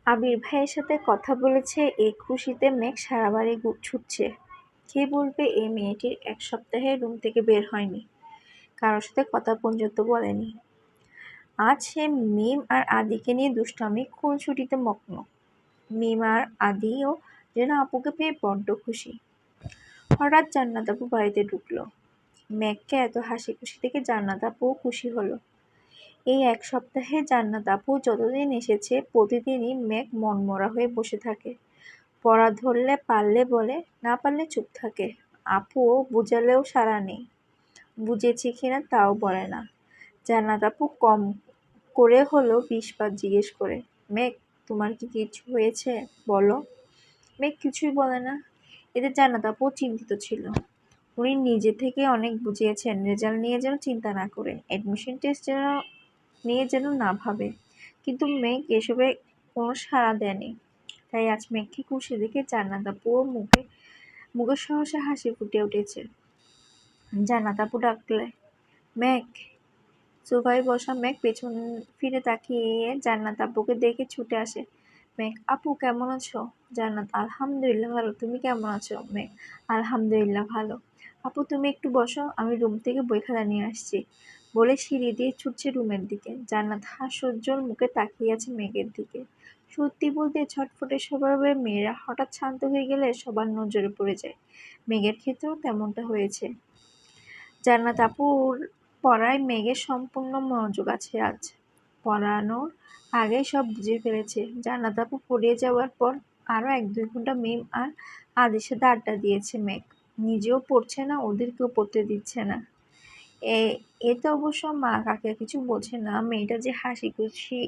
আবির ভাইয়ের সাথে কথা বলেছে এই খুশিতে মেঘ সারা বাড়ি ছুটছে। কে বলবে এই মেয়েটির 1 সপ্তাহে রুম থেকে বের হয়নি, কারোর সাথে কথা পর্যন্ত বলেনি। আজ সে মিম আর আদিকে নিয়ে দুষ্টামি খুনসুটিতে মগ্ন। মিম আর আদিও যেন আপুকে পেয়ে বড্ড খুশি। হঠাৎ জান্নাত আপু বাড়িতে ঢুকলো। মেঘকে এত হাসি খুশি দেখে জান্নাত আপুও খুশি হলো। এই 1 সপ্তাহে জান্নাত আপু যতদিন এসেছে প্রতিদিনই মেঘ মনমরা হয়ে বসে থাকে। পড়া ধরলে পারলে বলে, না পারলে চুপ থাকে। আপুও বুঝালেও সাড়া নেই, বুঝেছি কিনা তাও বলে না। জান্নাত আপু কম করে হলেও 20 বার জিজ্ঞেস করে, মেঘ তোমার কি কিছু হয়েছে বলো। মেঘ কিছুই বলে না। এতে জান্নাত আপু চিন্তিত ছিল। উনি নিজে থেকে অনেক বুঝিয়েছেন রেজাল্ট নিয়ে যেন চিন্তা না করে, অ্যাডমিশন টেস্ট নিয়ে যেন না ভাবে, কিন্তু মেঘ এসবে কোনো সাড়া দেয়নি। তাই আজ মেঘকে খুশি দেখে জান্নাত আপুর মুখে মুখে সহসা হাসি ফুটে উঠেছে। জান্নাত আপু ডাকলে, মেঘ। সোফায় বসা মেঘ পেছন ফিরে তাকিয়ে জান্নাত আপুকে দেখে ছুটে আসে। মেঘ, আপু কেমন আছো? জান্নাত, আলহামদুলিল্লাহ ভালো। তুমি কেমন আছো? মেঘ, আলহামদুলিল্লাহ ভালো। আপু তুমি একটু বসো, আমি রুম থেকে বই খাতা নিয়ে আসছি। বলে সিঁড়ি দিয়ে ছুটছে রুমের দিকে। জান্নাত হাস্যোজ্জ্বল মুখে তাকিয়ে আছে মেঘের দিকে। সত্যি বলতে ছটফটে স্বভাবের মেয়েরা হঠাৎ শান্ত হয়ে গেলে সবার নজরে পড়ে যায়। মেঘের ক্ষেত্রেও তেমনটা হয়েছে। জান্নাত আপুর পড়ায় মেঘের সম্পূর্ণ মনোযোগ আছে আজ। পড়ানোর আগেই সব বুঝে ফেলেছে। জান্নাত আপু পড়িয়ে যাওয়ার পর আরও 1-2 ঘন্টা মিম আর আদির সাথে আড্ডা দিয়েছে মেঘ। নিজেও পড়ছে না, ওদেরকেও পড়তে দিচ্ছে না। এতে অবশ্য মা কাকে কিছু বোঝে না। মেয়েটা যে হাসি খুশি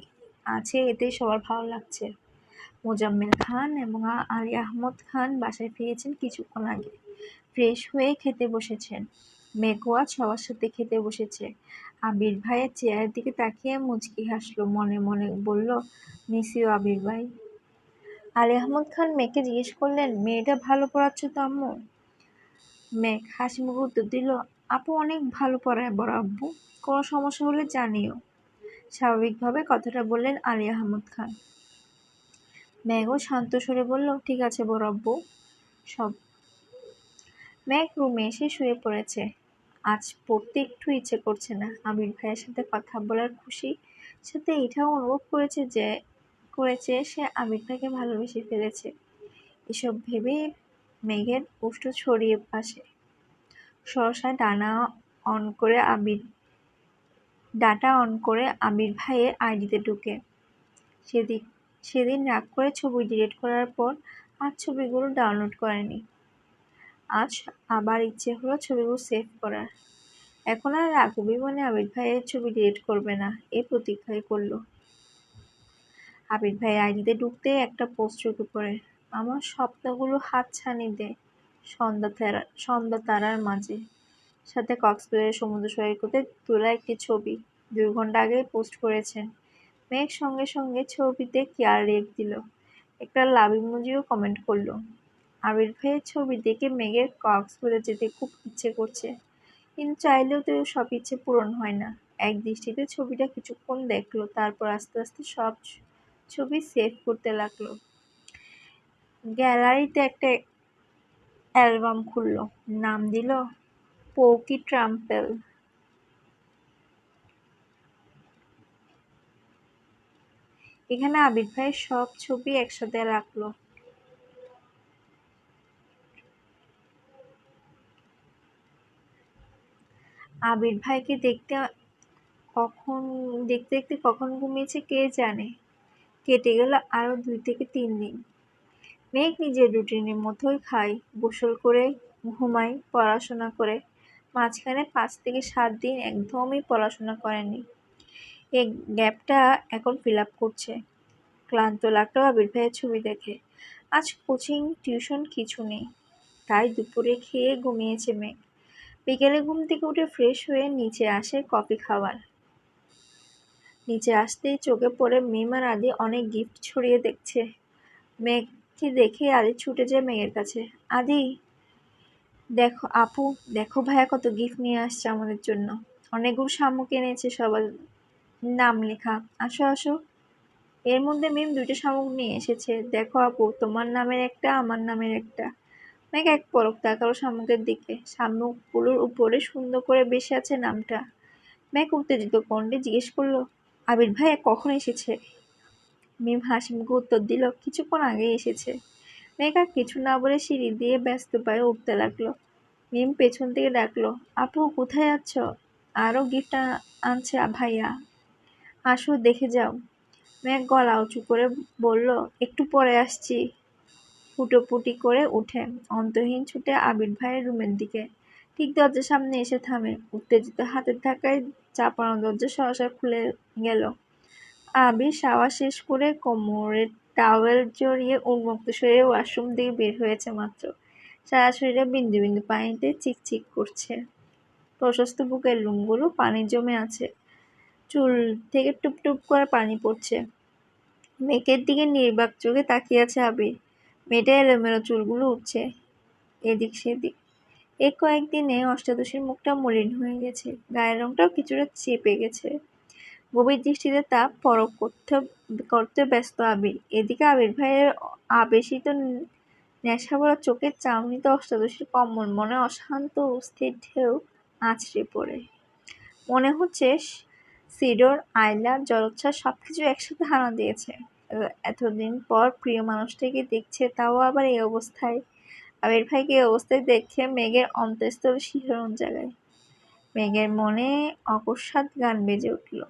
আছে এতেই সবার ভালো লাগছে। মোজাম্মেল খান এবং আলী আহমদ খান বাসায় ফিরেছেন কিছুক্ষণ আগে। ফ্রেশ হয়ে খেতে বসেছেন। মেঘও আজ সবার সাথে খেতে বসেছে। আবির ভাইয়ের চেয়ারের দিকে তাকিয়ে মুচকি হাসলো, মনে মনে বলল, মিস ইউ আবির ভাই। আলী আহমদ খান মেঘকে জিজ্ঞেস করলেন, মেয়েটা ভালো পড়াচ্ছ তো আম্মু? মেঘ হাসি মুখে উত্তর দিল, আপু অনেক ভালো পড়ায় বড় আব্বু, কোনো সমস্যা হলে জানিও। স্বাভাবিকভাবে কথাটা বললেন আলী আহমদ খান। মেঘও শান্ত স্বরে বলল, ঠিক আছে বড় আব্বু। সব মেঘ রুমে এসে শুয়ে পড়েছে। আজ পড়তে একটু ইচ্ছে করছে না। আবির ভাইয়ের সাথে কথা বলার খুশি সাথে এটাও অনুভব করেছে সে আবির ভাইকে ভালোবেসে ফেলেছে। এসব ভেবে মেঘের ওষ্ঠ ছড়িয়ে আসে। সহসা ডাটা অন করে আবির ভাইয়ের আইডিতে ঢুকে। সেদিন রাগ করে ছবি ডিলিট করার পর আজ ছবিগুলো ডাউনলোড করেনি। আজ আবার ইচ্ছে হলো ছবিগুলো সেভ করার। এখন আর রাগ অভিমানে আবির ভাইয়ের ছবি ডিলিট করবে না, এ প্রতিজ্ঞাই করলো। আবির ভাই আইডিতে ঢুকতেই একটা পোস্ট চোখে পড়ে, আমার স্বপ্নগুলো হাতছানি দে সন্ধ্যা তারার মাঝে। সাথে কক্সবাজারের সমুদ্র সৈকতে তোলা একটি ছবি। 2 ঘন্টা আগে পোস্ট করেছেন। মেঘ সঙ্গে সঙ্গে ছবিতে কেয়ার রিয়েক্ট দিল। একটা লাভ ইমোজিও কমেন্ট করলো। আবির ভাইয়ের ছবি দেখে মেঘের কক্সবাজার যেতে খুব ইচ্ছে করছে, কিন্তু চাইলেও তো সব ইচ্ছে পূরণ হয় না। এক দৃষ্টিতে ছবিটা কিছুক্ষণ দেখলো, তারপর আস্তে আস্তে সব ছবি সেভ করতে লাগলো। গ্যালারিতে একটা অ্যালবাম খুললো, নাম দিল পৌকি ট্রাম্পেল। এখানে আবির ভাইয়ের সব ছবি একসাথে রাখলো। আবির ভাইকে দেখতে দেখতে কখন ঘুমিয়েছে কে জানে। কেটে গেল আরো 2 থেকে 3 দিন। মেঘ নিজের রুটিনের মতোই খায়, গোসল করে, ঘুমায়, পড়াশোনা করে। মাঝখানে 5 থেকে 7 দিন একদমই পড়াশোনা করেনি। এই গ্যাপটা এখন ফিল আপ করছে। ক্লান্ত লাগলেও আবির ভাইয়ের ছবি দেখে। আজ কোচিং টিউশন কিছু নেই, তাই দুপুরে খেয়ে ঘুমিয়েছে মেঘ। বিকেলে ঘুম থেকে উঠে ফ্রেশ হয়ে নিচে আসে কফি খাওয়ার। নিচে আসতেই চোখে পড়ে মিম আর আদি অনেক গিফট ছড়িয়ে দেখছে। মেঘকে দেখে আদি ছুটে যায় মেঘের কাছে। আদি, দেখো আপু, দেখো ভাইয়া কত গিফট নিয়ে আসছে আমাদের জন্য। অনেকগুলো শামুক এনেছে, সবার নাম লেখা। আসো আসো। এর মধ্যে মিম দুইটা শামুক নিয়ে এসেছে। দেখো আপু, তোমার নামের একটা, আমার নামের একটা। মেঘ এক পলক তাকালো শামুকের দিকে। শামুকগুলোর উপরে সুন্দর করে বেশে আছে নামটা। মেঘ উত্তেজিত কণ্ঠে জিজ্ঞেস করলো, আবির ভাই কখন এসেছে? মিম হাসিমুখে উত্তর দিল, কিছুক্ষণ আগেই এসেছে। মেঘ আর কিছু না বলে সিঁড়ি দিয়ে ব্যস্ত পায়ে উঠতে লাগলো। মিম পেছন থেকে ডাকলো, আপু কোথায় যাচ্ছ? আরো গিফট আনছে ভাইয়া, আসো দেখে যাও। মেঘ গলা উঁচু করে বলল, একটু পরে আসছি। ফুটোপুটি করে উঠে অন্তহীন ছুটে আবির ভাইয়ের রুমের দিকে। ঠিক দরজার সামনে এসে থামে। উত্তেজিত হাতের ধাক্কায় চাপানো দরজা সহসা খুলে গেল। আবির শাওয়ার শেষ করে কোমরে টাওয়েল জড়িয়ে উন্মুক্ত শরীরে ওয়াশরুম থেকে বের হয়েছে মাত্র। সারা শরীরে বিন্দু বিন্দু পানিতে চিকচিক করছে। প্রশস্ত বুকের লোমগুলো পানি জমে আছে। চুল থেকে টুপ টুপ করে পানি পড়ছে। মেঘের দিকে নির্বাক চোখে তাকিয়ে আছে আবির। মেয়েটা এলোমেলো চুলগুলো উঠছে এদিক সেদিক। এই কয়েকদিনে অষ্টাদশীর মুখটা মলিন হয়ে গেছে, গায়ের রংটাও কিছুটা চেপে গেছে। গভীর দৃষ্টিতে তা পরখ করতে ব্যস্ত আবির। এদিকে আবির ভাইয়ের আবেশিত নেশাভরা চোখের চাউনিতে অষ্টাদশীর কম্মন মনে অশান্ত অস্থির ঢেউ আছড়ে পড়ে। মনে হচ্ছে সিডর, আয়লা, জলোচ্ছ্বাস সবকিছু একসাথে হানা দিয়েছে। এতদিন পর প্রিয় মানুষটাকে দেখছে, তাও আবার এই অবস্থায়। আবির ভাইকে এই অবস্থায় দেখে মেঘের অন্তঃস্থলে শিহরণ জাগায়। মেঘের মনে অকস্মাৎ গান বেজে উঠল।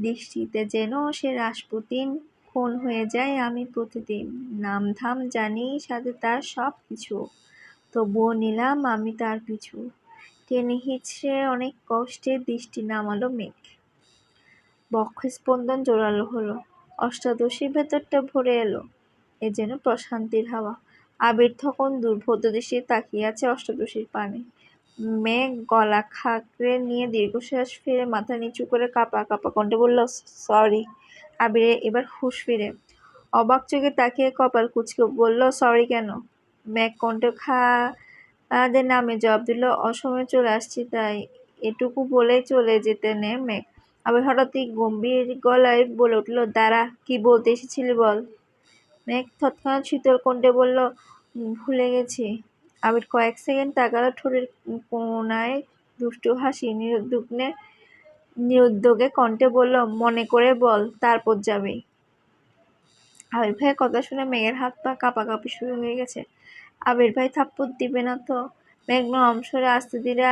দৃষ্টিতে যেন সে রাসপুতিন, খুন হয়ে যায় আমি প্রতিদিন। নামধাম জানি, সাথে তার সব কিছু, তবুও নিলাম আমি তার পিছু। টেনে হিচড়ে অনেক কষ্টে দৃষ্টি নামালো মেঘ। বক্ষস্পন্দন জোরালো হলো। অষ্টাদশীর ভেতরটা ভরে এলো। এ যেন প্রশান্তির হাওয়া। আবির তখন দুর্বোধ্য দৃষ্টিতে তাকিয়ে আছে অষ্টাদশীর পানে। মেঘ গলা খাঁকড়ে নিয়ে দীর্ঘশ্বাস ফেলে মাথা নিচু করে কাঁপা কাঁপা কণ্ঠে বলল, সরি। আবিরের এবার হুঁশ ফিরে। অবাক চোখে তাকিয়ে কপাল কুঁচকে বলল, সরি কেন? মেঘ কণ্ঠ খাদে নামে জবাব দিল, অসময়ে চলে আসছি তাই। এটুকু বলেই চলে যেতে নে মেঘ। আবির হঠাৎই গম্ভীর গলায় বলে উঠল, দাঁড়া, কি বলতে এসেছিলি বল। মেঘ তৎক্ষণাৎ শীতল কণ্ঠে বলল, ভুলে গেছি। আবির কয়েক সেকেন্ড তাকালো, ঠোঁটের কোণায় দুষ্টু হাসি নিরুদ্যোগে কণ্ঠে বলল, মনে করে বল, তারপর যাবি। আবির ভাইয়ের কথা শুনে মেঘের হাত পা কাঁপাকাঁপি শুরু হয়ে গেছে। আবির ভাই থাপ্পড় দিবে না তো? মেঘ নরম স্বরে আস্তে ধীরে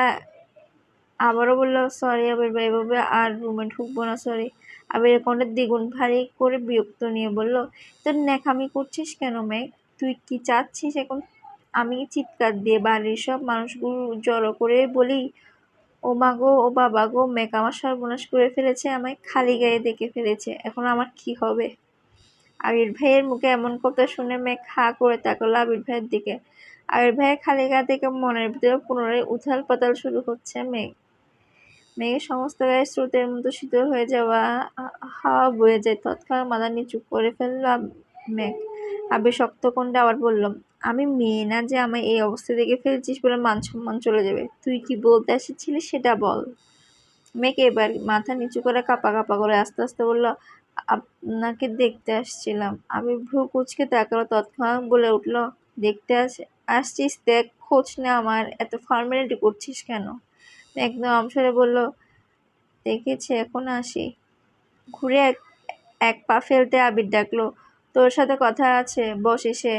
আবারও বলল, সরি আবির ভাই, এভাবে আর রুমে ঢুকবো না, সরি। আবিরের কণ্ঠে দ্বিগুণ ভারী করে বিরক্ত নিয়ে বলল, তোর ন্যাকামি করছিস কেন মেঘ? তুই কি চাচ্ছিস এখন আমি চিৎকার দিয়ে বাড়ির সব মানুষগুলো জড়ো করে বলি, ও মা গো, ও বাবা গো, মেঘ আমার সর্বনাশ করে ফেলেছে, আমায় খালি গায়ে দেখে ফেলেছে, এখন আমার কি হবে? আবির ভাইয়ের মুখে এমন কথা শুনে মেঘ হাঁ করে তাকালো আবির ভাইয়ের দিকে। আবির ভাইয়ের খালি গা থেকে মনের ভিতরে পুনরায় উথাল পাতাল শুরু হচ্ছে। মেঘের সমস্ত গায়ে স্রোতের মতো শীতল হয়ে যাওয়া হাওয়া বয়ে যায়। তৎক্ষণাৎ মাথা নিচু করে ফেলল মেঘ। আবির শক্ত কণ্ঠে আবার বলল, আমি মেয়ে না যে আমায় এই অবস্থা দেখে ফেলছিস বলে মান সম্মান চলে যাবে। তুই কি বলতে এসেছিলি সেটা বল। মেঘ এবার মাথা নিচু করে কাঁপা কাঁপা করে আস্তে আস্তে বলল, আপনাকে দেখতে আসছিলাম। আবির ভ্রু কুঁচকে তাকালো, তৎক্ষণাৎ বলে উঠল, দেখতে আসছিস, দেখ, খোঁজ নে আমার, এত ফর্মালিটি করছিস কেন? একদম অবসরে বলল, দেখেছি, এখন আসি। ঘুরে এক পা ফেলতে আবির ডাকলো, তোর সাথে কথা আছে, বস এসে।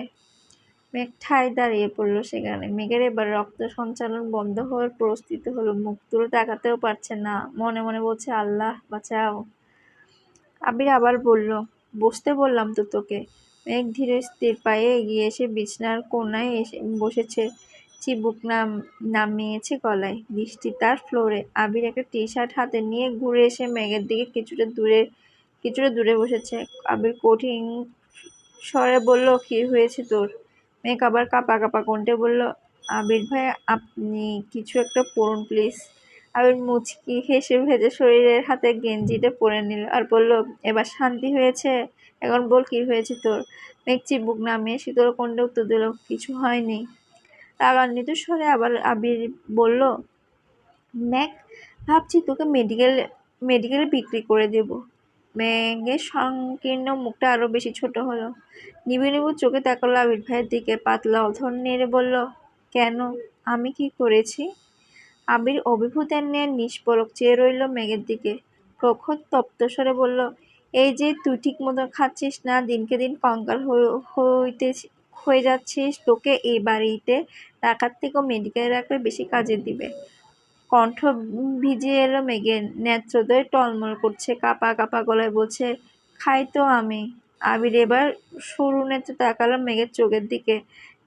মেঘ ঠায় দাঁড়িয়ে পড়ল সেখানে। মেঘের এবার রক্ত সঞ্চালন বন্ধ হওয়ার পরিস্থিতি হলো। মুখ তুলে তাকাতেও পারছে না, মনে মনে বলছে, আল্লাহ বাঁচাও। আবির আবার বলল, বসতে বললাম তো তোকে। মেঘ ধীরে স্থির পায়ে এগিয়ে এসে বিছানার কোণায় এসে বসেছে। চিবুক নামিয়েছে গলায়, দৃষ্টি তার ফ্লোরে। আবির একটা টি শার্ট হাতে নিয়ে ঘুরে এসে মেঘের দিকে কিছুটা দূরে বসেছে। আবির কঠিন স্বরে বলল, কি হয়েছে তোর? মেঘ আবার কাঁপা কাঁপা কণ্ঠে বলল, আবির ভাই, আপনি কিছু একটা পরুন প্লিজ। আবির মুচকি হেসে ভেজা শরীরের হাতে গেঞ্জিটা পরে নিল আর বলল, এবার শান্তি হয়েছে? এখন বল, কি হয়েছে তোর? মেঘ চিবুক নামিয়ে শীতল কণ্ঠে উত্তর দিল, কিছু হয়নি। রাগান্বিত স্বরে আবার আবির বলল, মেঘ, ভাবছি তোকে মেডিকেলে বিক্রি করে দেব। মেঘের সংকীর্ণ মুখটা আরো বেশি ছোট হলো। নিবু নিবু চোখে তাকালো আবির ভাইয়ের দিকে, পাতলা অধর নেড়ে বলল, কেন? আমি কি করেছি? আবির অভিভূত নিয়ে নিষ্পলক চেয়ে রইল মেঘের দিকে। প্রখর তপ্ত স্বরে বলল, এই যে তুই ঠিক মতো খাচ্ছিস না, দিনকে দিন কঙ্কাল হয়ে যাচ্ছিস, তোকে এই বাড়িতে রাখার থেকেও মেডিকেলে রাখলে বেশি কাজে দিবে। কণ্ঠ ভিজে এলো মেঘের, নেত্রদ্বয় টলমল করছে, কাঁপা কাঁপা গলায় বলছে, খাই তো আমি। আবির এবার সরু নেত্রে তাকালো মেঘের চোখের দিকে।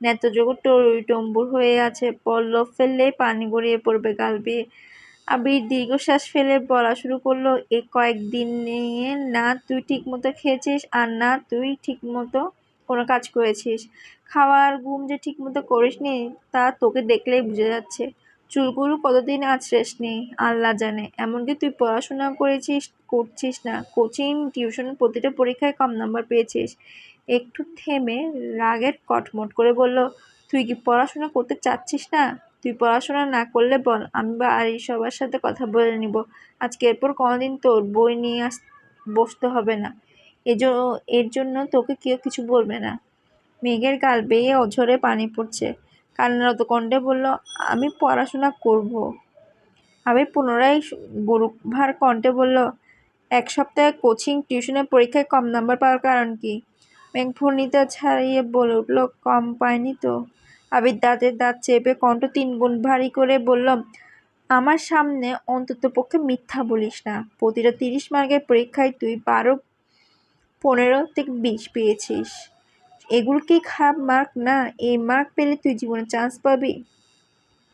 নেত্রজোড় টইটম্বুর হয়ে আছে, পল্লব ফেললেই পানি গড়িয়ে পড়বে গাল বেয়ে। আবির দীর্ঘশ্বাস ফেলে বলা শুরু করলো, এ কয়েকদিনে না তুই ঠিক মতো খেয়েছিস, আর না তুই ঠিক মতো কোনো কাজ করেছিস। খাওয়া আর ঘুম যে ঠিক মতো করিসনি তা তোকে দেখলেই বুঝে যাচ্ছে। চুলগুলো কতদিন আঁচড়াসনি আল্লাহ জানে। এমনকি তুই পড়াশোনা করছিস না, কোচিং টিউশন প্রতিটা পরীক্ষায় কম নাম্বার পেয়েছিস। একটু থেমে রাগের কটমট করে বলল, তুই কি পড়াশোনা করতে চাচ্ছিস না? তুই পড়াশোনা না করলে বল, আমি বাড়ির সবার সাথে কথা বলে নিব। আজকে এরপর কোনোদিন তোর বই নিয়ে বসতে হবে না। এর জন্য তোকে কেউ কিছু বলবে না। মেঘের গাল বেয়ে অঝরে পানি পড়ছে। কান্নারত কণ্ঠে বলল, আমি পড়াশোনা করব। আবির পুনরায় গরুভার কণ্ঠে বলল, এক সপ্তাহে কোচিং টিউশনের পরীক্ষায় কম নাম্বার পাওয়ার কারণ কি? মেঘ ভর্ণিতা ছাড়িয়ে বলে উঠল, কম পায়নি তো। আবির দাঁতের দাঁত চেপে কণ্ঠ 3 গুণ ভারী করে বলল, আমার সামনে অন্ততপক্ষে মিথ্যা বলিস না। প্রতিটা 30 মার্কের পরীক্ষায় তুই 12, 15 থেকে 20 পেয়েছিস। এগুলো কি খারাপ মার্ক না? এই মার্ক পেলে তুই জীবনে চান্স পাবি।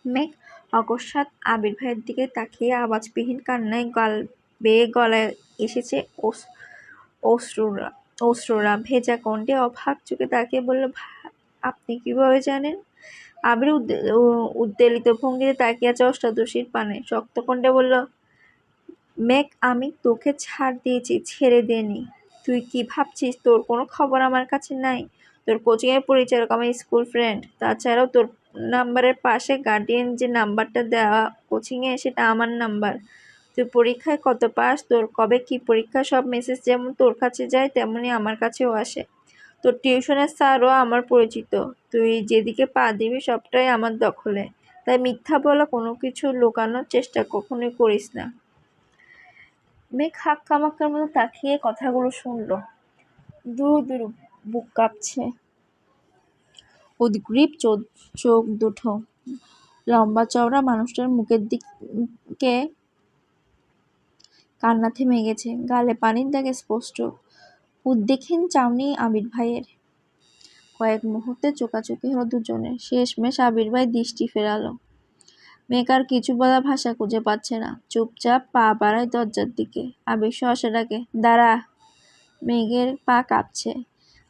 মেঘ অকস্মাৎ আবির ভাইয়ের দিকে তাকিয়ে আওয়াজবিহীন কান্নায় গাল বেয়ে গলায় এসেছে অশ্রুরা অশ্রুরা ভেজা কণ্ঠে অবাক চোখে তাকিয়ে বলল, আপনি কিভাবে জানেন? আবির উদ্বেলিত ভঙ্গিতে তাকিয়ে আছে অষ্টাদশীর পানে, শক্ত কণ্ঠে বলল, মেঘ, আমি তোকে ছাড় দিয়েছি, ছেড়ে দেনি। তুই কি ভাবছিস তোর কোনো খবর আমার কাছে নাই? তোর কোচিংয়ের পরিচালক আমার স্কুল ফ্রেন্ড। তাছাড়াও তোর নাম্বারের পাশে গার্ডিয়ান যে নাম্বারটা দেওয়া কোচিংয়ে, সেটা আমার নাম্বার। তুই পরীক্ষায় কত পাস, তোর কবে কি পরীক্ষা, সব মেসেজ যেমন তোর কাছে যায় তেমনি আমার কাছেও আসে। তোর টিউশনের স্যারও আমার পরিচিত। তুই যেদিকে পা দিবি সবটাই আমার দখলে। তাই মিথ্যা বলা, কোনো কিছু লুকানোর চেষ্টা কখনোই করিস না। মেঘ হাক্কামাক্কার মতো তাকিয়ে কথাগুলো শুনল। দুরু দুরু বুক কাঁপছে। উদ্গ্রীব চোখ দুটো লম্বা চওড়া মানুষটার মুখের দিকে কান্না থেমে গেছে, গালে পানির দাগে স্পষ্ট। উদ্দেখহীন চাউনি আবির ভাইয়ের। কয়েক মুহূর্তে চোকাচোকি হলো দুজনের। শেষমেশ আবির ভাই দৃষ্টি ফেরালো। মেঘ আর কিছু বলার ভাষা খুঁজে পাচ্ছে না, চুপচাপ পা বাড়ায় দরজার দিকে। আবির সহসা ডাকে, দাঁড়া। মেঘের পা কাঁপছে।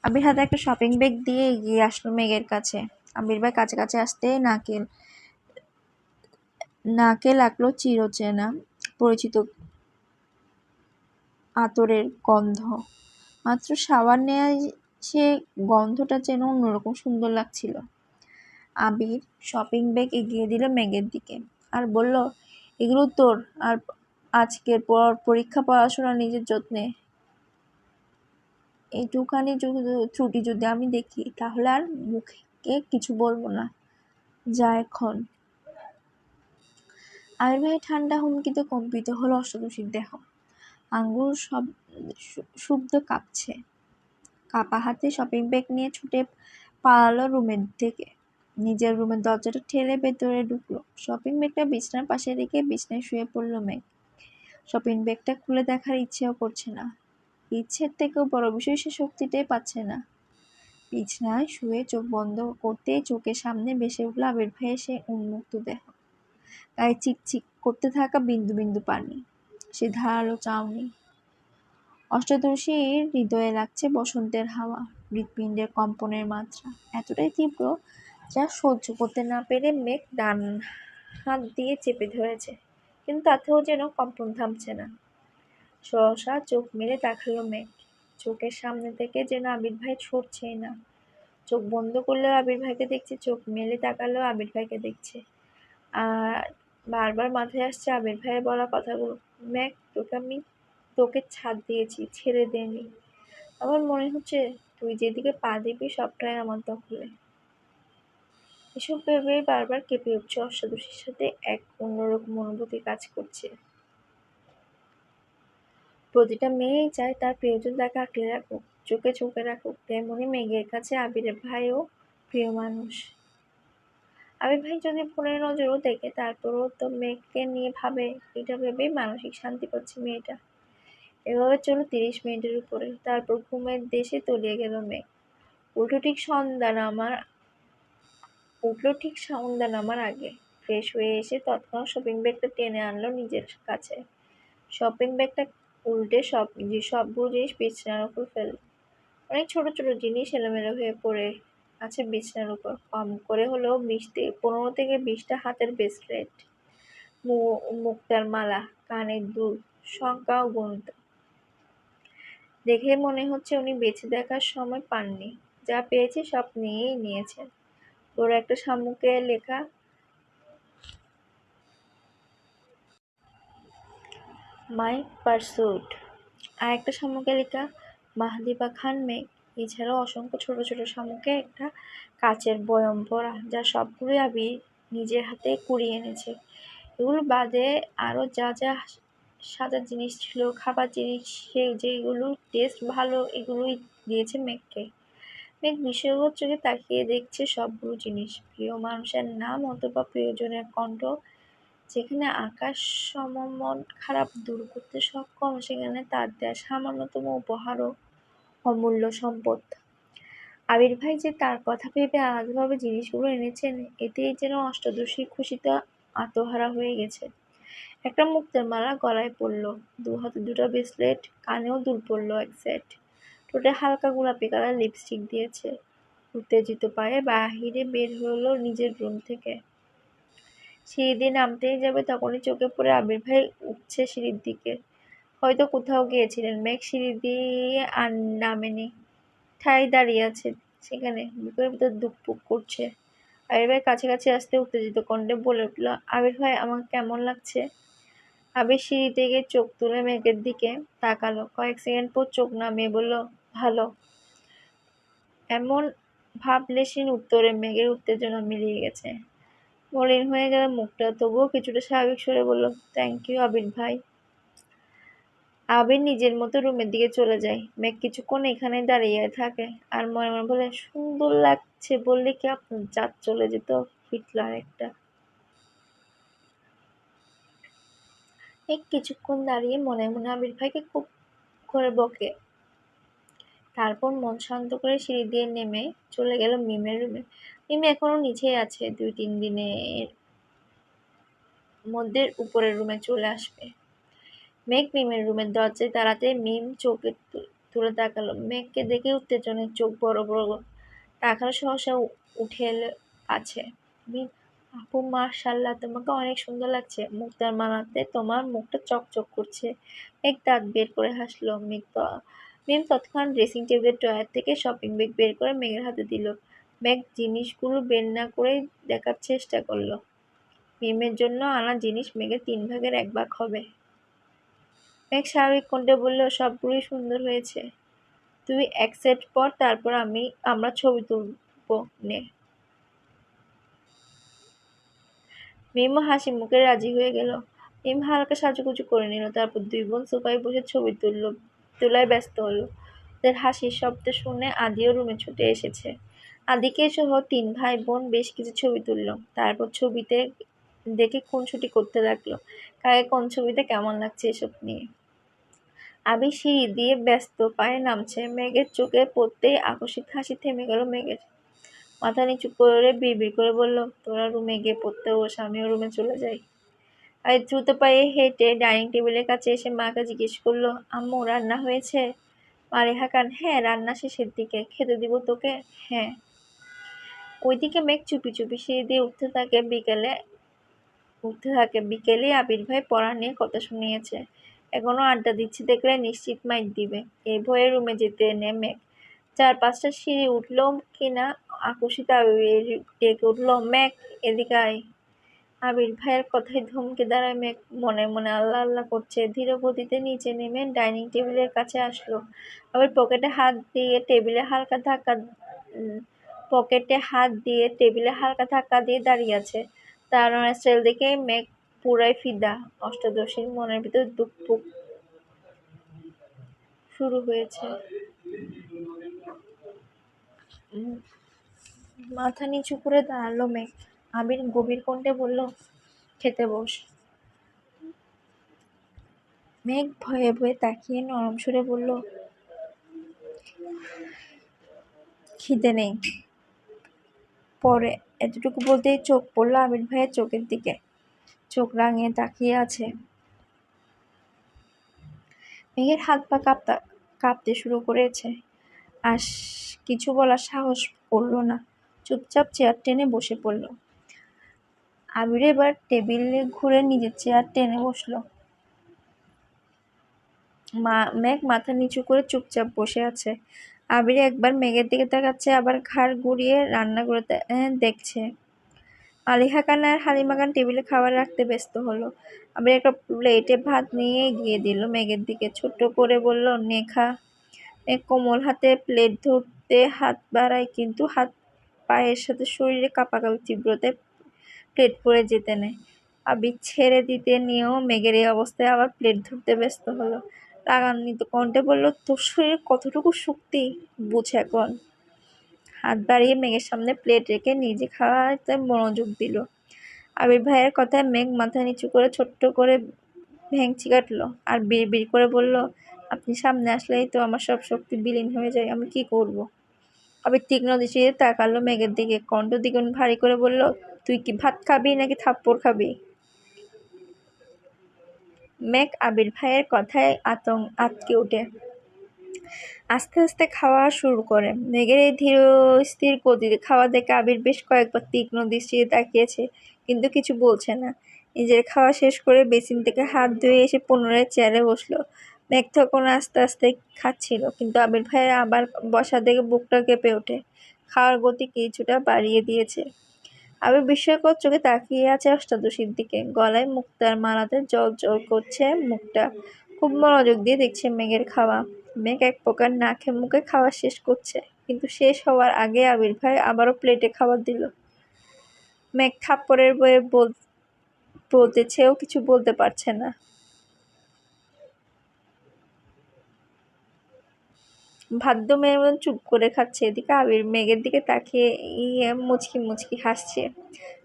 আবির হাতে একটা শপিং ব্যাগ দিয়ে এগিয়ে আসলো মেঘের কাছে। আবির ভাই কাছে আসতেই নাকে লাগলো চিরচেনা পরিচিত আতরের গন্ধ। মাত্র শাওয়ার নেয়া সে গন্ধটা যেন অন্যরকম সুন্দর লাগছিল। আবির শপিং ব্যাগ এগিয়ে দিল মেঘের দিকে আর বলল, এগুলো তোর, আর আজকের পর পরীক্ষা পড়াশোনা নিজের যত্নে। এইটুখানি ত্রুটি যদি আমি দেখি তাহলে আর মুখে কিছু বলবো না। যা এখন। আবির ভাই ঠান্ডা হুমকিতে কম্পিত হলো অষ্টাদশীর দেহ। আঙ্গুল শুদ্ধ কাঁপছে। কাপা হাতে শপিং ব্যাগ নিয়ে ছুটে পালালো রুমের থেকে। নিজের রুমের দরজাটা ঠেলে ভেতরে ঢুকলো। শপিং ব্যাগটা বিছানার পাশে রেখে বিছানায় শুয়ে পড়লো মেঘ। শপিং ব্যাগটা খুলে দেখার ইচ্ছেও করছে না। ইচ্ছের থেকেও বড় বিষয়, সে শক্তিটাই পাচ্ছে না। বিছানায় শুয়ে চোখ বন্ধ করতেই চোখের সামনে ভেসে উঠল আবির ভাইয়ের সে উন্মুক্ত দেহ, গায়ে চিকচিক করতে থাকা বিন্দু বিন্দু পানি, সে ধারালো চাউনি। অষ্টাদশীর হৃদয়ে লাগছে বসন্তের হাওয়া। হৃৎপিণ্ডের কম্পনের মাত্রা এতটাই তীব্র যা সহ্য করতে না পেরে মেঘ ডান হাত দিয়ে চেপে ধরেছে, কিন্তু তাতেও যেন কম্পন থামছে না। সহসা চোখ মেলে তাকালো মেঘ। চোখের সামনে থেকে যেন আবির ভাই ছুটছেই না। চোখ বন্ধ করলেও আবির ভাইকে দেখছে, চোখ মেলে তাকালেও আবির ভাইকে দেখছে। আর বারবার মাথায় আসছে আবির ভাইয়ের বলা কথাগুলো, মেঘ, তোকে আমি তোকে ছাড় দিয়েছি, ছেড়ে দেনি। আমার মনে হচ্ছে তুই যেদিকে পা দিবি সবটাই আমার দখলে। এসব ভেবেই বারবার কেঁপে উঠছে অষ্টাদশীর সাথে এক অন্যরকম অনুভূতি কাজ করছে। প্রতিটা মেয়েই চায় তার প্রিয়জন তাকে আঁকলে রাখুক, চোখে চোখে রাখুক। তেমনি মেঘের কাছে আবিরের ভাইও প্রিয় মানুষ। আবির ভাই যদি ফোনের নজরও দেখে তারপরও তো মেঘকে নিয়ে ভাবে, এটা ভেবেই মানসিক শান্তি পাচ্ছে মেয়েটা। এভাবে চলো 30 মিনিটের উপরে, তারপর ঘুমের দেশে তলিয়ে গেল মেঘ। উল্টো ঠিক সন্ধ্যা নামার উঠলো ঠিক সন্ধ্যা নামার আগে। ফ্রেশ হয়ে এসে তৎক্ষণাৎ শপিং ব্যাগটা টেনে আনলো নিজের কাছে। শপিং ব্যাগটা উল্টে সবগুলো জিনিস বিছানার উপর ফেলল। অনেক ছোট ছোট জিনিস এলোমেলো হয়ে পড়ে আছে বিছানার উপর। কম করে হলেও 15 থেকে 20টা হাতের ব্রেসলেট, মুক্তার মালা, কানের দুল, সংখ্যাও গুনত। দেখে মনে হচ্ছে উনি বেঁচে দেখার সময় পাননি। যা পেয়েছে সব নিয়েই নিয়েছেন। তোর একটা শামুকে লেখা মাই পারস্যুট, আর একটা শামুকে লেখা মাহদিবা খান মেঘ। এছাড়াও অসংখ্য ছোট ছোট শামুকে একটা কাচের বয়ম ভরা, যা সবগুলোই আবির নিজের হাতে কুড়িয়ে এনেছে। এগুলো বাদে আরও যা যা সাজার জিনিস ছিল, খাবার জিনিস, যেগুলোর টেস্ট ভালো, এগুলোই দিয়েছে মেঘকে। মেঘ বিস্ময়বোধ চোখে তাকিয়ে দেখছে সবগুলো জিনিস। প্রিয় মানুষের নাম অথবা প্রিয়জনের কণ্ঠ। যেখানে আকাশ সমমন খারাপ দূর করতে সক্ষম, সেখানে তার দেয়া সামান্যতম উপহারও অমূল্য সম্পদ। আবির ভাই যে তার কথা ভেবে আলাদাভাবে জিনিসগুলো এনেছেন, এতেই যেন অষ্টাদশীর খুশিতে আত্মহারা হয়ে গেছে। একটা মুক্তার মালা গলায় পড়ল, দু হাতে দুটো ব্রেসলেট, কানেও দুল পড়ল এক সেট। ঠোঁটে হালকা গোলাপি কালার লিপস্টিক দিয়েছে। উত্তেজিত পায়ে বাহিরে বের হলো নিজের রুম থেকে। সিঁড়ি দিয়ে নামতেই যাবে তখনই চোখে পড়ে আবির ভাই উঠছে সিঁড়ির দিকে। হয়তো কোথাও গিয়েছিলেন। মেঘ সিঁড়ি দিয়ে আর নামেনি, ঠায় দাঁড়িয়ে আছে সেখানে, বুকের ভিতর ধুকপুক করছে। আবির ভাই কাছাকাছি আসতে উত্তেজিত কণ্ঠে বলে উঠল, আবির ভাই আমাকে কেমন লাগছে? আবির সিঁড়ি থেকে চোখ তুলে মেঘের দিকে তাকালো। কয়েক সেকেন্ড পর চোখ নামিয়ে বলল, ভালো। এমন ভাবলেশীন উত্তরে মেঘের উত্তেজনা মিলিয়ে গেছে। মলিন হয়ে গেল মুখটা, তবুও কিছুটা স্বাভাবিক স্বরে বলল, থ্যাংক ইউ আবির ভাই। আবির নিজের মতো রুমের দিকে চলে যায়। মেঘ কিছুক্ষণ এখানেই দাঁড়িয়ে থাকে আর মনে মনে বলে, সুন্দর লাগছে বললে কি আপনার জাত চলে যেত, হিটলার একটা। মেঘ কিছুক্ষণ দাঁড়িয়ে মনে মনে আবির ভাইকে খুব করে বকে। তারপর মন শান্ত করে সিঁড়ি দিয়ে নেমে চলে গেল মিমের রুমে। মিম এখনো নিচেই আছে, 2-3 দিনের মধ্যে উপরের রুমে চলে আসবে। মেঘ মিমের রুমের দরজায় দাঁড়াতে মিম চোখে তুলে তাকালো। মেঘকে দেখে উত্তেজনায় চোখ বড় বড় তাকালো, সহসা উঠে এলো কাছে। মিম, আপু মাশাআল্লাহ, তোমাকে অনেক সুন্দর লাগছে। মুক্তার মালাতে তোমার মুখটা চকচক করছে। মেঘ দাঁত বের করে হাসলো। মিম তৎক্ষণাৎ ড্রেসিং টেবিলের ড্রয়ার থেকে শপিং ব্যাগ বের করে মেঘের হাতে দিল। মেঘ জিনিসগুলো বের না করেই দেখার চেষ্টা করলো। মিমের জন্য আনা জিনিস মেঘের 3 ভাগের 1 ভাগ হবে। মেঘ স্বাভাবিক কণ্ঠে বলল, সবগুলোই সুন্দর হয়েছে। তুই এক সেট পর, তারপর আমরা ছবি তুলব নে। মিমও হাসি মুখে রাজি হয়ে গেল। মিম হালকা সাজুগুজু করে নিল, তারপর দুই বোন সোফায় বসে ছবি তোলায় ব্যস্ত হলো। ওদের হাসির শব্দ শুনে আদিও রুমে ছুটে এসেছে। আদিকে সহ 3 ভাই বোন বেশ কিছু ছবি তুলল। তারপর ছবিতে দেখে খুনসুটি করতে লাগলো, কাকে কোন ছবিতে কেমন লাগছে এসব নিয়ে। আবির সিঁড়ি দিয়ে ব্যস্ত পায়ে নামছে। মেঘের চোখে পড়তেই আকস্মিক হাসি থেমে গেল মেঘের। মাথা নিচু করে বিড়বিড় করে বলল, তোরা রুমে গিয়ে পড়তে বস, আমিও রুমে চলে যাই। আর দ্রুত পায়ে হেঁটে ডাইনিং টেবিলের কাছে এসে মাকে জিজ্ঞেস করলো, আম্মু রান্না হয়েছে? মা রেখা কান, হ্যাঁ রান্না শেষের দিকে, খেতে দিব তোকে? হ্যাঁ। ওইদিকে মেঘ চুপি চুপি সিঁড়ি দিয়ে বিকেলে আবির ভাই পড়া নিয়ে কথা শুনিয়েছে। এখনো আড্ডা দিচ্ছে দেখলে নিশ্চিত মাইর দিবে। এই ভয়ে রুমে যেতে নেমে 4-5টা সিঁড়ি উঠল কিনা আকস্মিক আবির ডেকে উঠল, মেঘ এদিকে আয়। আবির ভাইয়ের কথায় ধমকে দাঁড়ায় মেঘ। মনে মনে আল্লাহ আল্লাহ করছে। ধীর গতিতে নিচে নেমে ডাইনিং টেবিলের কাছে আসলো। আবির পকেটে হাত দিয়ে টেবিলে হালকা ধাক্কা দিয়ে দাঁড়িয়ে আছে। তার স্টাইল দেখে মেঘ পুরাই ফিদা। অষ্টাদশীর মনের ভিতর ধুকপুক শুরু হয়েছে। মাথা নিচু করে দাঁড়ালো মেঘ। আবির গভীর কণ্ঠে বলল, খেতে বস। মেঘ ভয়ে ভয়ে তাকিয়ে নরম সুরে বলল, খিদে নেই। পরে এতটুকু বলতেই চোখ পড়ল আবির ভাইয়ের চোখের দিকে। চোখ রাঙিয়ে তাকিয়ে আছে। মেঘের হাত পা কাঁপতে শুরু করেছে। আর কিছু বলার সাহস করল না। চুপচাপ চেয়ার টেনে বসে পড়ল। আবির এবার টেবিলে ঘুরে নিজের চেয়ার টেনে বসল। মেঘ মাথা নিচু করে চুপচাপ বসে আছে। আবির একবার মেঘের দিকে তাকাচ্ছে, আবার ঘাড় ঘুরিয়ে রান্না করে দেখছে। মালিহা খান আর হালিমা খান টেবিলে খাবার রাখতে ব্যস্ত হলো। আবির একটা প্লেটে ভাত নিয়ে এগিয়ে দিল মেঘের দিকে। ছোট্ট করে বলল, নে খা। মেঘ কোমল হাতে প্লেট ধরতে হাত বাড়ায়, কিন্তু হাত পায়ের সাথে শরীরে কাঁপাকাঁপি তীব্রতায় প্লেট পড়ে যেতে নেয়। আবির ছেড়ে দিতে নিয়েও মেঘের এই অবস্থায় আবার প্লেট ধরতে ব্যস্ত হলো। রাগান্বিত কণ্ঠে বলল, তোর শরীরে কতটুকু শক্তি বুঝ এখন। হাত বাড়িয়ে মেঘের সামনে প্লেট রেখে নিজে খাওয়াতে মনোযোগ দিল। আবির ভাইয়ের কথায় মেঘ মাথা নিচু করে ছোট্ট করে ভেঙচি কাটল আর বিড়বিড় করে বলল, আপনি সামনে আসলেই তো আমার সব শক্তি বিলীন হয়ে যায়, আমি কি করব। আবির তীক্ষ্ণ দৃষ্টিতে তাকালো মেঘের দিকে। কণ্ঠ দ্বিগুণ ভারী করে বলল, তুই কি ভাত খাবি নাকি থাপ্পড় খাবি। মেঘ আবির ভাইয়ের কথায় আঁতকে ওঠে। আস্তে আস্তে খাওয়া শুরু করে। মেঘের এই ধীর স্থির গতিতে খাওয়া দেখে আবির বেশ কয়েকবার তীক্ষ্ণ দৃষ্টিতে তাকিয়েছে, কিন্তু কিছু বলছে না। নিজের খাওয়া শেষ করে বেসিন থেকে হাত ধুয়ে এসে পুনরায় চেয়ারে বসলো। মেঘ তখন আস্তে আস্তে খাচ্ছিল, কিন্তু আবির ভাইয়ের আবার বসা দেখে বুকটা কেঁপে ওঠে। খাওয়ার গতি কিছুটা বাড়িয়ে দিয়েছে। আবির বিস্ময়কর চোখে তাকিয়ে আছে অষ্টাদশীর দিকে। গলায় মুক্তার মালাতে জল জল করছে মুখটা। খুব মনোযোগ দিয়ে দেখছে মেঘের খাওয়া। মেঘ এক প্রকার না খেয়ে মুখে খাওয়া শেষ করছে, কিন্তু শেষ হওয়ার আগে আবির ভাই আবারও প্লেটে খাবার দিল। মেঘ থাপ্পড়ের বয়ে বলতে চেয়েও কিছু বলতে পারছে না। ভাদ্য মেয়ের মতন চুপ করে খাচ্ছে। এদিকে আবির মেঘের দিকে তাকিয়ে মুচকি মুচকি হাসছে।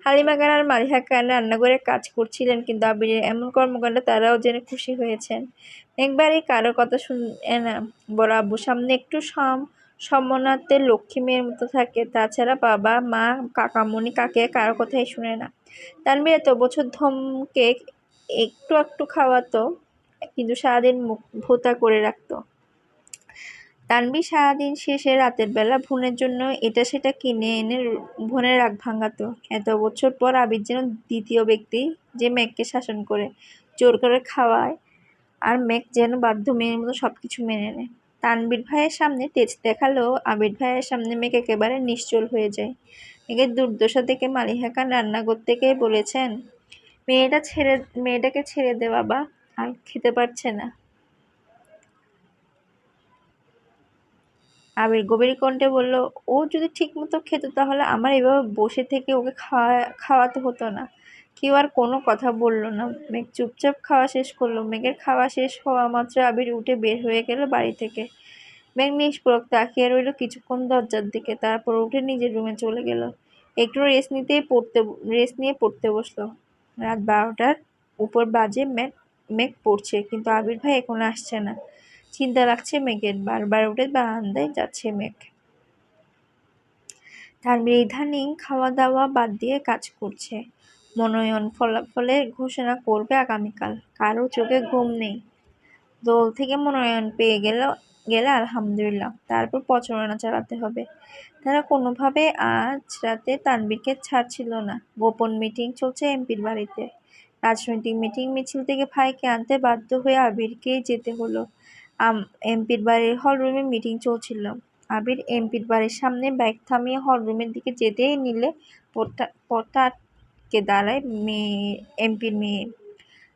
হালিমা খান আর মালিহা খান রান্নাঘরে কাজ করছিলেন, কিন্তু আবিরের এমন কর্মকাণ্ডে তারাও জেনে খুশি হয়েছেন। মেঘ বাড়ির কারো কথা শুনে না। বড় আব্বুর সামনে একটু সম্মানার্থে লক্ষ্মী মেয়ের মতো থাকে। তাছাড়া বাবা মা কাকামণি কাকে কারো কথাই শুনে না। তানভীর এত বছর ধমকে একটু একটু খাওয়াতো, কিন্তু সারাদিন মুখ ভোতা করে রাখতো। তানভীর সারাদিন শেষে রাতের বেলা বোনের জন্য এটা সেটা কিনে এনে বোনের রাগ ভাঙাতো। এত বছর পর আবির যেন দ্বিতীয় ব্যক্তি, যে মেঘকে শাসন করে, জোর করে খাওয়ায়, আর মেঘ যেন বাধ্য মেয়ের মতো সবকিছু মেনে নেয়। তানভীর ভাইয়ের সামনে তেজ দেখালেও আবির ভাইয়ের সামনে মেঘ একেবারে নিশ্চল হয়ে যায়। মেঘের দুর্দশা দেখে মালিহা খান রান্নাঘর থেকে বলেছেন, মেয়েটাকে ছেড়ে দে বাবা, আর খেতে পারছে না। আবির গভীর কণ্ঠে বলল, ও যদি ঠিকমতো খেত তাহলে আমার এভাবে বসে থেকে ওকে খাওয়াতে হতো না। কেউ আর কোনো কথা বলল না। মেঘ চুপচাপ খাওয়া শেষ করলো। মেঘের খাওয়া শেষ হওয়া মাত্র আবির উঠে বের হয়ে গেল বাড়ি থেকে। মেঘ নিষ্পলক তাকিয়ে রইল কিছুক্ষণ দরজার দিকে, তারপর উঠে নিজের রুমে চলে গেল। একটু রেস্ট নিয়ে পড়তে বসলো। রাত 12টার উপর বাজে। মেঘ পড়ছে, কিন্তু আবির ভাই এখনো আসছে না। চিন্তা লাগছে মেঘের। বারবার উঠে বারান্দায় যাচ্ছে মেঘ। তানভীর ইদানীং খাওয়া দাওয়া বাদ দিয়ে কাজ করছে। মনোনয়ন ফলাফলের ঘোষণা করবে আগামীকাল। কারো চোখে ঘুম নেই। দল থেকে মনোনয়ন পেয়ে গেলে আলহামদুলিল্লাহ, তারপর প্রচারণা চালাতে হবে। তারা কোনোভাবে আজ রাতে তানভীরকে ছাড়ছিল না। গোপন মিটিং চলছে এমপির বাড়িতে। রাজনৈতিক মিটিং মিছিল থেকে ভাইকে আনতে বাধ্য হয়ে আবিরকেই যেতে হলো। এমপির বাড়ির হলরুমে মিটিং চলছিল। আবির এমপির বাড়ির সামনে বাইক থামিয়ে হলরুমের দিকে যেতেই নিলে পথটা আটকে দাঁড়ায় এমপির মেয়ে।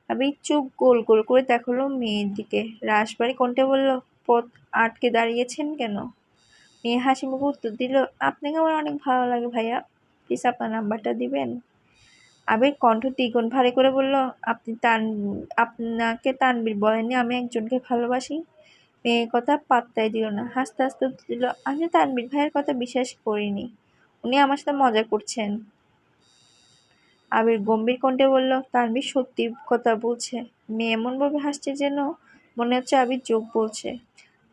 আবির চোখ গোল গোল করে তাকালো মেয়ের দিকে। রাশভারী কণ্ঠে বলল, পথ আটকে দাঁড়িয়েছেন কেন? মেয়ে হাসি মুখে উত্তর দিল, আপনাকে আমার অনেক ভালো লাগে ভাইয়া, প্লিজ আপনার নাম্বারটা দিবেন? আবির কণ্ঠ দ্বিগুণ ভারী করে বলল, আপনাকে তানবীর বলেনি আমি একজনকে ভালোবাসি? মেয়ের কথা পাত্তাই দিল না, হাসতে হাসতে উত্তর দিল, আমি তানবীর ভাইয়ের কথা বিশ্বাস করিনি, উনি আমার সাথে মজা করছেন। আবির গম্ভীর কণ্ঠে বলল, তানবীর সত্যি কথা বলছে। মেয়ে এমনভাবে হাসছে যেন মনে হচ্ছে আবির যোগ বলছে।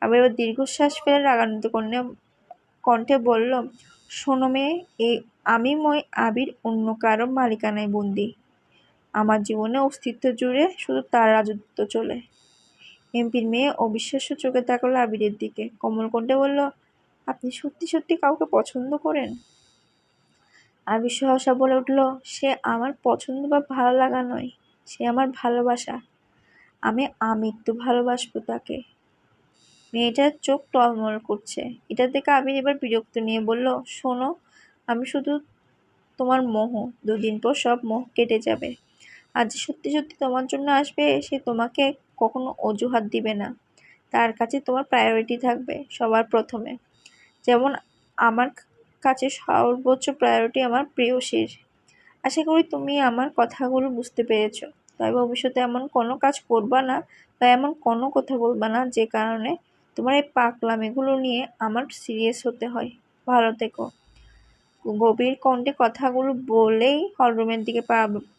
আবির এবার দীর্ঘশ্বাস ফেলে রাগান্বিত কণ্ঠে বলল, শোনো মেয়ে, আবির অন্য কারো মালিকানায় বন্দি। আমার জীবনে অস্তিত্ব জুড়ে শুধু তার রাজত্ব চলে। এমপির মেয়ে অবিশ্বাস্য চোখে তাকালো আবিরের দিকে, কোমল কণ্ঠে বলল, আপনি সত্যি সত্যি কাউকে পছন্দ করেন? আবির সহসা বলে উঠল, সে আমার পছন্দ বা ভালো লাগা নয়, সে আমার ভালোবাসা। আমি আমৃত্যু ভালোবাসবো তাকে। মেয়েটার চোখ টলমল করছে। এটা দেখে আবির এবার বিরক্ত নিয়ে বলল, শোনো, আমি শুধু তোমার মোহ, দুদিন পর সব মোহ কেটে যাবে। আজ সত্যি সত্যি তোমার জন্য আসবে, সে তোমাকে কখনো অজুহাত দিবে না। তার কাছে তোমার প্রায়োরিটি থাকবে সবার প্রথমে। যেমন আমার কাছে সর্বোচ্চ প্রায়োরিটি আমার প্রেয়সীর। আশা করি তুমি আমার কথাগুলো বুঝতে পেরেছো। তবে ভবিষ্যতে এমন কোনো কাজ করবা না বা এমন কোনো কথা বলবা না যে কারণে তোমার এই পাগলামিগুলো নিয়ে আমার সিরিয়াস হতে হয়। ভালো থেকো। গভীর কণ্ঠে কথাগুলো বলেই হলরুমের দিকে পা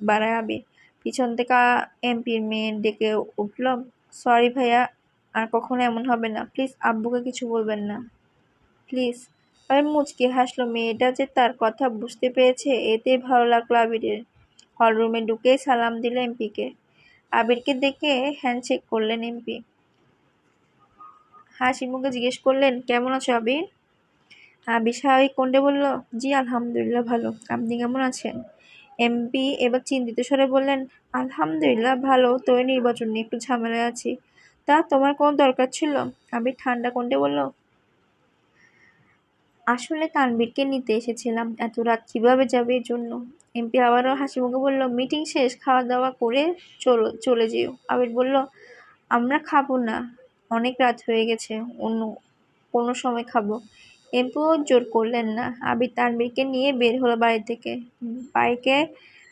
বাড়ায় আবির। পিছন থেকে এমপির মেয়ে ডেকে উঠল, সরি ভাইয়া, আর কখনো এমন হবে না, প্লিজ আব্বুকে কিছু বলবেন না, প্লিজ। আবির মুচকি হাসলো, মেয়েটা যে তার কথা বুঝতে পেরেছে এতেই ভালো লাগলো আবিরের। হলরুমে ঢুকেই সালাম দিল এমপিকে। আবিরকে দেখে হ্যান্ডশেক করলেন এমপি। হাসি মুখে জিজ্ঞেস করলেন, কেমন আছো আবির? আবির স্বাভাবিক কণ্ঠে বলল, জি আলহামদুলিল্লাহ ভালো, আপনি কেমন আছেন? এমপি এবার চিন্তিত স্বরে বললেন, আলহামদুলিল্লাহ ভালো, তবে নির্বাচন নিয়ে একটু ঝামেলায় আছি। তা তোমার কোনো দরকার ছিল? আবির ঠান্ডা কণ্ঠে বলল, আসলে তানবীরকে নিতে এসেছিলাম, এত রাত কিভাবে যাবে এর জন্য। এমপি আবারও হাসি মুখে বলল, মিটিং শেষ, খাওয়া দাওয়া করে চলে যেও। আবির বলল, আমরা খাবো না, অনেক রাত হয়ে গেছে, অন্য কোনো সময় খাবো। এমপিও জোর করলেন না। আবির তানবীরকে নিয়ে বের হলো বাড়ি থেকে। বাইকে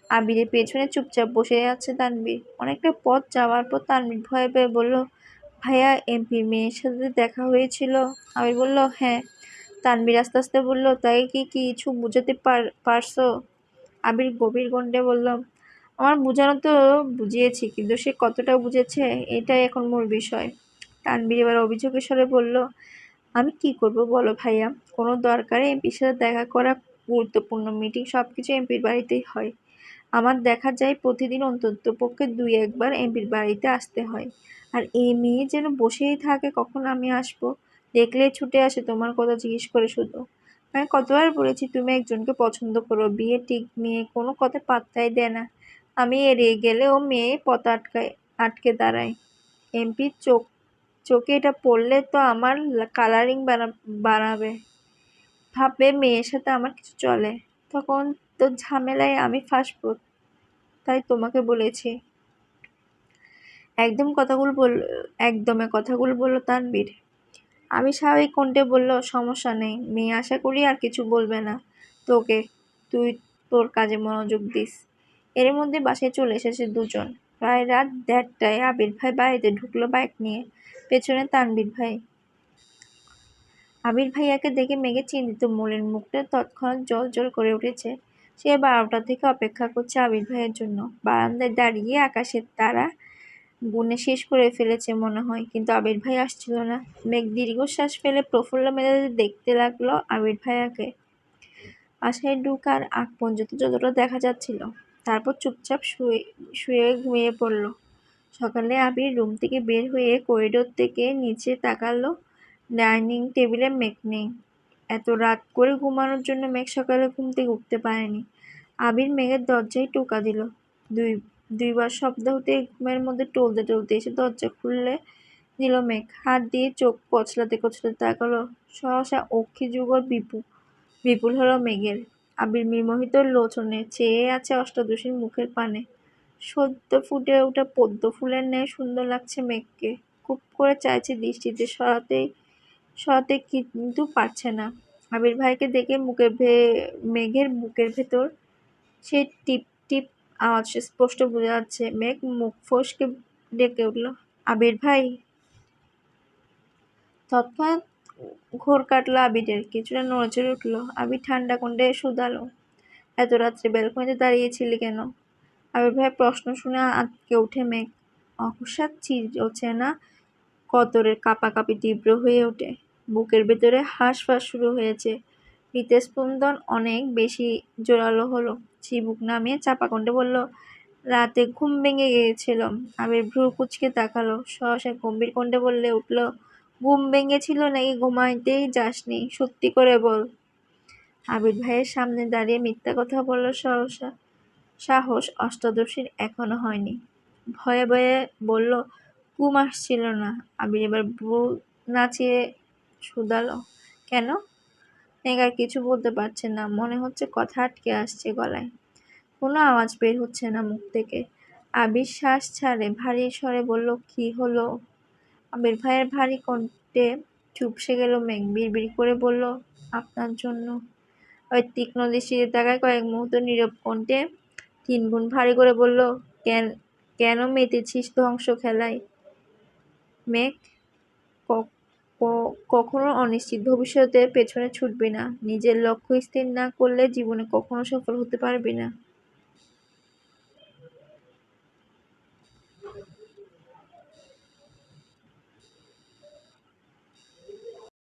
আবিরের পেছনে চুপচাপ বসে আছে তানবীর। অনেকটা পথ যাওয়ার পর তানবীর ভয়ে পেয়ে বলল, ভাইয়া, এমপির মেয়ের সাথে দেখা হয়েছিল? আবির বলল, হ্যাঁ। তানবীর আস্তে আস্তে বলল, তাই কি কিছু বুঝাতে পারছো? আবির গভীর কণ্ঠে বলল, আমার বুঝানো তো বুঝিয়েছি, কিন্তু সে কতটা বুঝেছে এটাই এখন মূল বিষয়। তানবীর এবার অভিযোগের স্বরে বলল, আমি কি করব বলো ভাইয়া, কোনো দরকারে এমপির সাথে দেখা করা, গুরুত্বপূর্ণ মিটিং, সবকিছু এমপির বাড়িতেই হয়। আমার দেখা যায় প্রতিদিন অন্ততপক্ষে 2-1 বার এমপির বাড়িতে আসতে হয়। আর এই মেয়ে যেন বসেই থাকে কখন আমি আসবো, দেখলেই ছুটে আসে তোমার কথা জিজ্ঞেস করে শুধু। আমি কতবার বলেছি তুমি একজনকে পছন্দ করো, বিয়ে ঠিক, মেয়ে কোনো কথা পাত্তাই দেয় না। আমি এড়িয়ে গেলেও মেয়ে পথ আটকে দাঁড়ায়। এমপির চোখে এটা পড়লে তো আমার কালারিং বানাবে, ভাববে মেয়ের সাথে আমার কিছু চলে, তখন তো ঝামেলায় আমি ফাঁসবো। তাই তোমাকে বলেছি। একদমে কথাগুলো বলল তানবীর। আমি স্বাভাবিক কণ্ঠে বলল, সমস্যা নেই মেয়ে, আশা করি আর কিছু বলবে না তোকে, তুই তোর কাজে মনোযোগ দিস। এর মধ্যে বাসায় চলে এসেছে দুজন। প্রায় রাত 1:30টায় আবির ভাই বাড়িতে ঢুকলো বাইক নিয়ে, পেছনে তানবীর ভাই। আবির ভাইয়াকে দেখে মেঘের চিন্তিত মলিন মুখটা তৎক্ষণাৎ জ্বলজ্বল করে উঠেছে। সে 12টা থেকে অপেক্ষা করছে আবির ভাইয়ের জন্য। বারান্দায় দাঁড়িয়ে আকাশের তারা গুনে শেষ করে ফেলেছে মনে হয়, কিন্তু আবির ভাই আসছিল না। মেঘ দীর্ঘশ্বাস ফেলে প্রফুল্ল মেজাজে দেখতে লাগলো আবির ভাইয়াকে। বাসায় ঢোকার আগ পর্যন্ত যতটা দেখা যাচ্ছিল, তারপর চুপচাপ শুয়ে ঘুমিয়ে পড়ল। সকালে আবির রুম থেকে বের হয়ে করিডোর থেকে নিচে তাকালো, ডাইনিং টেবিলে মেঘ নেই। এত রাত করে ঘুমানোর জন্য মেঘ সকালে ঘুম থেকে উঠতে পারেনি। আবির মেঘের দরজায় টোকা দিল। দুইবার শব্দ হতে ঘুমের মধ্যে টলতে টলতে এসে দরজা খুলে দিল মেঘ। হাত দিয়ে চোখ কচলাতে কচলাতে তাকালো। সহসা অক্ষি যুগল বিপুল হলো মেঘের। আবির বিমোহিত লোচনে চেয়ে আছে অষ্টাদশীর মুখের পানে। সদ্য ফুটে ওঠা পদ্ম ফুলের ন্যায় সুন্দর লাগছে মেঘকে। খুব করে চাইছে দৃষ্টিতে সরাতে কিন্তু পারছে না। আবির ভাইকে দেখে মেঘের বুকের ভেতর সে টিপ টিপ আওয়াজ স্পষ্ট বোঝা যাচ্ছে। মেঘ মুখ ফসকে ডেকে উঠল, আবির ভাই। তৎক্ষণাৎ ঘোর কাটল আবিরের, কিছুটা নড়েচড়ে উঠল। আবির ঠান্ডা কণ্ঠে শুধালো, এত রাত্রে ব্যালকনিতে দাঁড়িয়েছিলি কেন? আবির ভাইয়ের প্রশ্ন শুনে আঁতকে ওঠে মেঘ। অকস্মাৎ চিরচেনা কতরের কাঁপাকাঁপি তীব্র হয়ে ওঠে। বুকের ভেতরে হাঁসফাঁস শুরু হয়েছে। হৃৎস্পন্দন অনেক বেশি জোরালো হলো। চিবুক নামিয়ে চাপা কণ্ঠে বলল, রাতে ঘুম ভেঙে গিয়েছিল। আবির ভ্রু কুঁচকে তাকালো। সহসা গম্ভীর কণ্ঠে বলে উঠল, ঘুম ভেঙেছিল নাকি ঘুমাইতেই যাসনি? সত্যি করে বল। আবির ভাইয়ের সামনে দাঁড়িয়ে মিথ্যা কথা বলার সাহস অষ্টাদশীর এখনো হয়নি। ভয়ে ভয়ে বলল, ঘুম আসছিল না। আবির এবার ভ্রু নাচিয়ে শুধালো, কেন? মেঘ আর কিছু বলতে পারছে না। মনে হচ্ছে কথা আটকে আসছে গলায়। কোনো আওয়াজ বের হচ্ছে না মুখ থেকে। আবির শ্বাস ছাড়ে ভারী স্বরে বলল, কি হলো? আবির ভাইয়ের ভারী কণ্ঠে চুপসে গেল মেঘ। বিড়বিড় করে বলল, আপনার জন্য। ওই তীক্ষ্ণ দৃষ্টিতে তাকায় কয়েক মুহূর্ত নীরব কণ্ঠে তিনগুণ ভারী করে বলল, কেন মেতেছিস ধ্বংস খেলায়? মেঘ, কখনো অনিশ্চিত ভবিষ্যতের পেছনে ছুটবি না। নিজের লক্ষ্য স্থির না করলে জীবনে কখনো সফল হতে পারবি না।